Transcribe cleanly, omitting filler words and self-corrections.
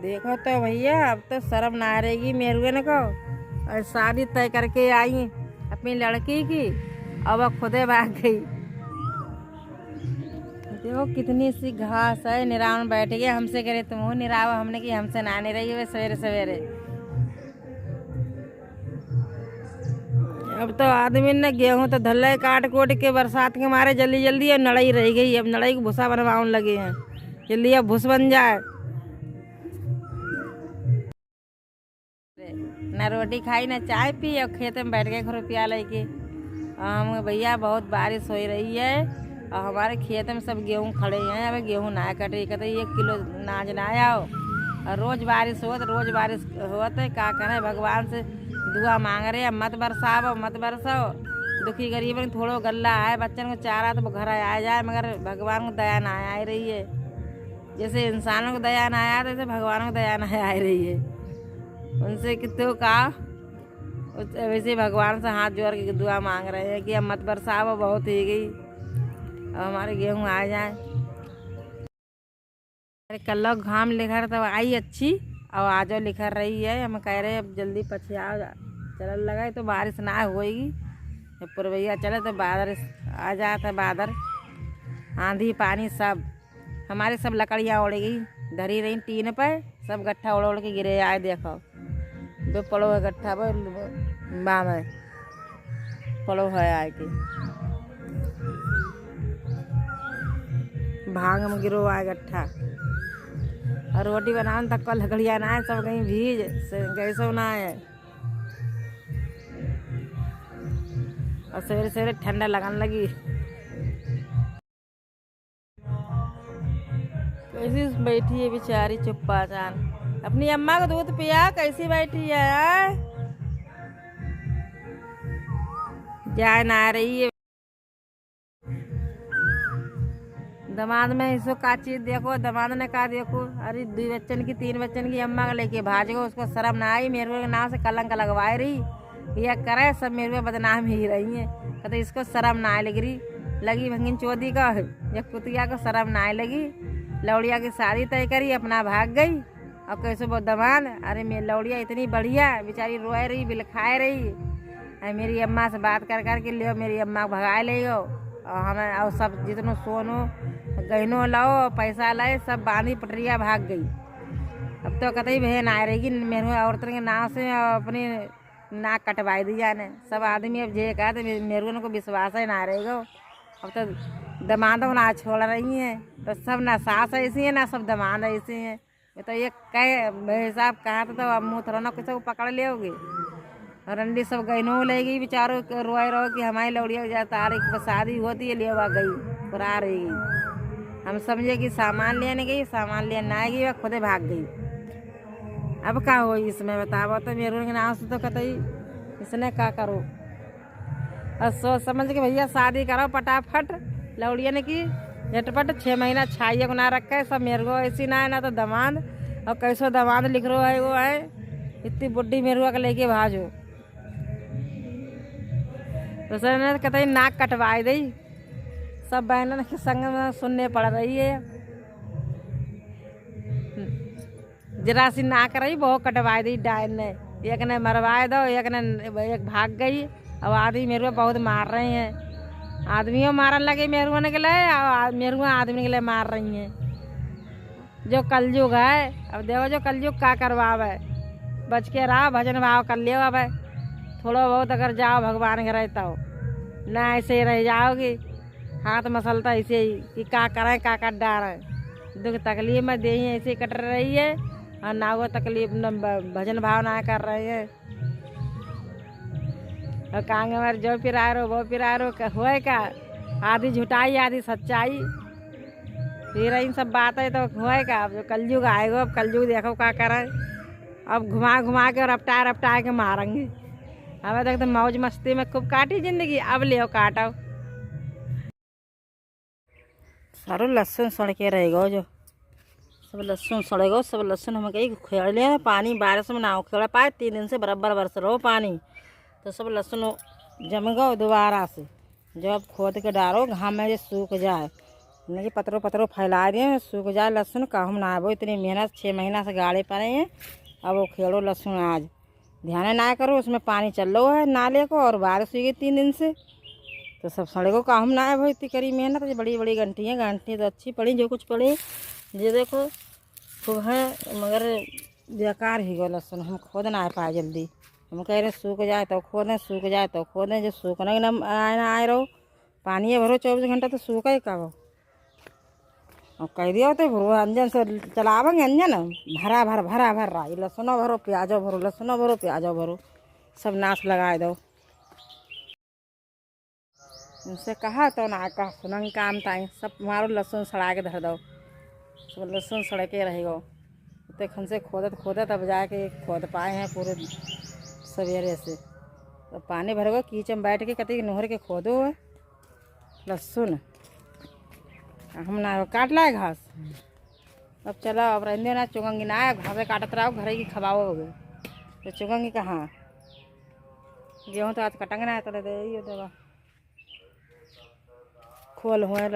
देखो तो भैया, अब तो शर्म ना रहेगी मेरुए को। और शादी तय करके आई अपनी लड़की की, अब वह खुदे भाग गई। देखो कितनी सी घास है, निरावन बैठ गए। हमसे करे तुम हो निराव, हमने की हमसे ना नहीं रही वे सवेरे सवेरे। अब तो आदमी ने गेहूं तो धल्ले काट कोट के बरसात के मारे जल्दी जल्दी अब नड़ाई रह गई। अब नड़ाई को भूसा बनवाने लगे हैं, जल्दी अब भूस बन जाए। ना रोटी खाई ना चाय पी, और खेत में बैठ गए रुपया लेके। हम भैया बहुत बारिश हो रही है और हमारे खेत में सब गेहूं खड़े हैं। अब गेहूं ना कटे, कहते 1 किलो नाज ना आओ। और रोज बारिश हो तो रोज बारिश होते क्या करें, भगवान से दुआ मांग रहे हैं मत बरसाओ मत बरसाओ। दुखी गरीब थोड़ो गल्ला है, बच्चन को चारा तो घर आ जाए, मगर भगवान को दया ना आ रही है। जैसे इंसानों को दया ना आया तैसे भगवान को दया ना आ रही है। उनसे कितने कहा वैसे भगवान से हाथ जोड़ के दुआ मांग रहे हैं कि अब मत बरसाओ, बहुत ही गई, अब हमारे गेहूँ आ जाए। अरे कल घाम लिखर तो आई अच्छी, और आजो लिखर रही है। हम कह रहे अब जल्दी पछियाओ चल लगा तो बारिश ना होएगी। पुरवैया चले तो बादल आ जाता, बादल आंधी पानी सब। हमारे सब लकड़ियाँ उड़ गई, धरी रही टीन पे, सब गट्ठा उड़ उड़ के गिरे आए। देखो बे पड़ो है गट्ठा पे में पड़ो है आए के भांग में गिरो आए गट्ठा। और रोटी बनाने तक कल लकड़ियाँ ना है, सब कहीं भीज गैसो ना है। और सवेरे सवेरे ठंडा लगने लगी। कैसी बैठी है बेचारी चुप्पा चान, अपनी अम्मा को दूध पिया, कैसी बैठी है। जाए ना रही है दमाद में इसको का चीज देखो। दमाद ने कहा देखो, अरे 2 बच्चन की 3 बच्चन की अम्मा को लेके भाजो, उसको शर्म ना आई। मेरे के नाम से कलंक लगवाए रही, यह करे सब मेरे को बदनाम ही रही है। कहते इसको शर्म ना लगी भंगिन चौधरी का, या कुतिया को शर्म ना लगी। लौड़िया की शादी तय करी, अपना भाग गई। और कैसे वो दमाद, अरे मेरी लौड़िया इतनी बढ़िया बेचारी रोए रही, बिल खाए रही। मेरी अम्मा से बात कर करके लियो, मेरी अम्मा को भगा ले गो। और हमें और सब जितनो सोनो गहनों लाओ पैसा लाए, सब बांधी पटरिया भाग गई। अब तो कतई बहन आ रहेगी मेरे औरतों के नाव से अपनी नाक कटवाई दी जाने। सब आदमी अब जे कहा तो मेरे को विश्वास है ना रहेगा। अब तो दमादों ना छोड़ रही हैं, तो सब ना सास ऐसी है ना सब दमाद ऐसी हैं। तो ये कहे हिसाब कहा तो अब मुँह थोड़ा ना किसी को पकड़ लेोगे। रंडी सब गहनों ले गई, बेचारों रोए रो कि हमारी लौड़िया जाता आ रही, शादी होती है ले गई और आ रही। हम समझे कि सामान लेने गई, सामान लेने ना गई, वह खुदे भाग गई। अब क्या हो इसमें बताओ तो। मेरे नाम से तो कतई इसने क्या करो। और सोच समझ के भैया शादी करो फटाफट। लौड़िया ने की झटपट 6 महीना छाइए को ना रखा है सब। मेरे को ऐसी ना है ना तो दमाद, और कैसो दमाद लिख रहा है वो है, इतनी बुढ़ी मेरुआ को लेके भाजो। तो सर ने कतई नाक कटवाई दी, सब बहनों के संग में सुनने पड़ रही है। जरा सी नाक रही बहुत कटवाई दी डायन ने, एक ने मरवाए दो, एक भाग गई। अब आदमी मेरुआ बहुत मार रहे हैं, आदमियों मारन लगे मेरुआ के लिए, और मेरुआ आदमी के लिए मार रही हैं। जो कलयुग है, अब देखो जो कलयुग का करवावे, बच के रहा, भजन भाव कर लियो। अब थोड़ा बहुत अगर जाओ भगवान के रहता हो ना, ऐसे ही रह जाओगी हाथ मसलता ऐसे ही कि का करें का कर डालें। दुख तकलीफ में दे ऐसे ही कट रही है, और ना वो तकलीफ न भजन भाव ना कर रहे हैं। और कांगे में जो पिरा रो वो पिरा रो हुए का, आधी झुटाई आधी सच्चाई, फिर इन सब बातें तो हुए का। अब जो कलयुग आएगा, अब कलयुग देखो क्या करें। अब घुमा घुमा के और रपटा के मारेंगे। हमें तक तो मौज मस्ती में खूब काटी जिंदगी, अब ले काटो। सारो लहसुन सड़ के रहेगा, जो सब लहसुन सड़ेगा, सब लहसुन हमें कहीं खेड़ लिया। पानी बारिश में ना खेड़ पाए, 3 दिन से बराबर बरस रहो पानी, तो सब लहसुन जम गो दोबारा से। जब खोद के डालो घाम में सूख जाए, नहीं पतरो पतरो फैला दिए सूख जाए लहसुन कहूँ ना आबो इतनी मेहनत 6 महीना से गाड़े पड़े हैं। अब वो खेड़ो लहसुन आज ध्यान ना करो उसमें पानी चल रहा है नाले को और बारिश हुई गई 3 दिन से तो सब सड़े को कहूँ ना है भाई इतनी करी मेहनत। ये बड़ी बड़ी घंटी तो अच्छी पड़ी जो कुछ पड़े ये देखो खूब है मगर बेकार ही गो लहसुन हम खोद ना पाए जल्दी। हम कह रहे सूख जाए तो खोदें सूख जाए तो खोदें जो सूखने ना आए रहो पानी भरो 24 घंटा तो सूखा ही कब और कह दिया तो भरो अंजन से चलावेंगे अंजन भरा भर रहा ये लहसुनो भरो प्याजो भरो लहसुनो भरो प्याजो भरो सब नाश लगाए दो। उनसे कहा तो ना कहा सुनंग काम ताई सब मारो लहसुन सड़ा के धर दो सब लहसुन सड़ के रहेगा तो खन से खोदत अब जाके खोद पाए हैं पूरे सवेरे से तो पानी भरगो कीचन बैठ के कति नोहर के खोदो है लहसुन हम ना काट लाए घास। अब चलो अब रहने ना चुगंगी ना घास काटत रहो घर की खवाओगे तो चुगंगी कहाँ गेहूँ तो आज कटेंगे ना तो दे दवा खोल हुए